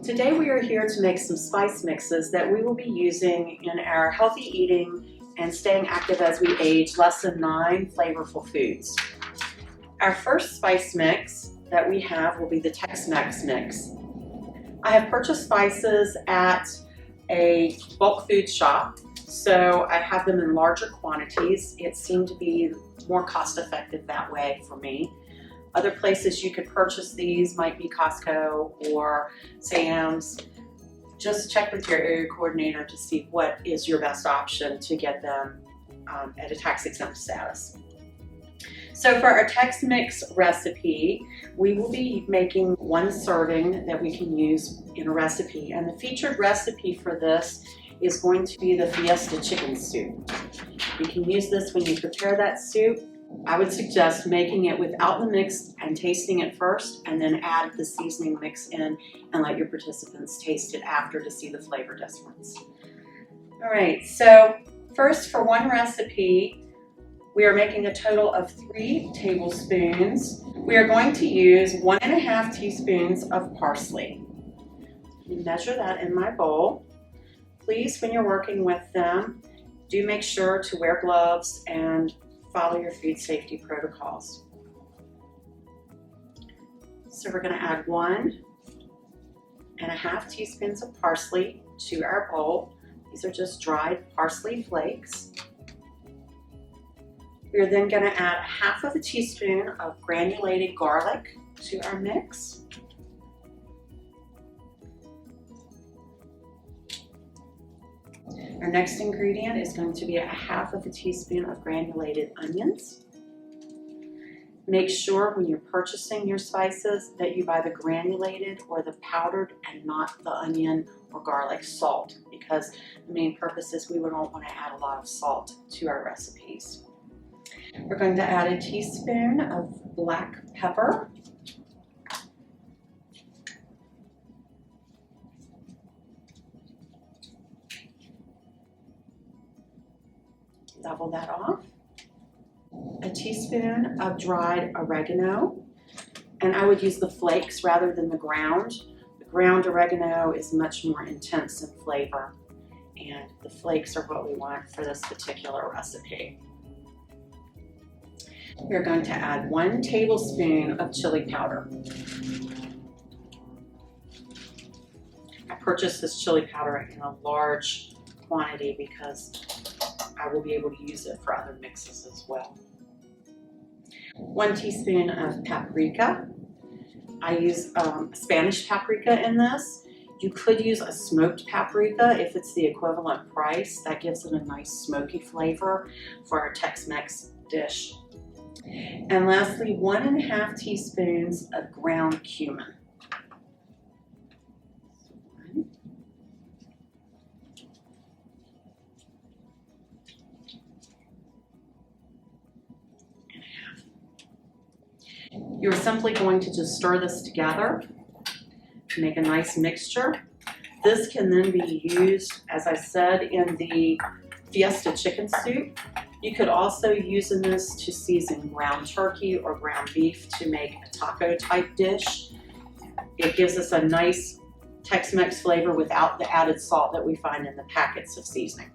Today we are here to make some spice mixes that we will be using in our healthy eating and staying active as we age lesson 9 Flavorful Foods. Our first spice mix that we have will be the Tex Mex mix. I have purchased spices at a bulk food shop, so I have them in larger quantities. It seemed to be more cost effective that way for me. Other places you could purchase these might be Costco or Sam's. Just check with your area coordinator to see what is your best option to get them at a tax exempt status. So for our Tex Mix recipe, we will be making 1 serving that we can use in a recipe. And the featured recipe for this is going to be the Fiesta chicken soup. You can use this when you prepare that soup. I would suggest making it without the mix and tasting it first, and then add the seasoning mix in and let your participants taste it after to see the flavor difference. All right, so first for 1 recipe, we are making a total of 3 tablespoons. We are going to use 1½ teaspoons of parsley. Measure that in my bowl. Please, when you're working with them, do make sure to wear gloves and follow your food safety protocols. So we're going to add 1½ teaspoons of parsley to our bowl. These are just dried parsley flakes. We are then going to add 1/2 teaspoon of granulated garlic to our mix. Our next ingredient is going to be 1/2 teaspoon of granulated onions. Make sure when you're purchasing your spices that you buy the granulated or the powdered and not the onion or garlic salt, because the main purpose is we don't want to add a lot of salt to our recipes. We're going to add 1 teaspoon of black pepper. Level that off. 1 teaspoon of dried oregano, and I would use the flakes rather than the ground. The ground oregano is much more intense in flavor, and the flakes are what we want for this particular recipe. We're going to add 1 tablespoon of chili powder. I purchased this chili powder in a large quantity because I will be able to use it for other mixes as well. 1 teaspoon of paprika. I use Spanish paprika in this. You could use a smoked paprika if it's the equivalent price. That gives it a nice smoky flavor for our Tex-Mex dish. And lastly, 1½ teaspoons of ground cumin. You're simply going to just stir this together to make a nice mixture. This can then be used, as I said, in the Fiesta chicken soup. You could also use this to season ground turkey or ground beef to make a taco type dish. It gives us a nice Tex-Mex flavor without the added salt that we find in the packets of seasoning.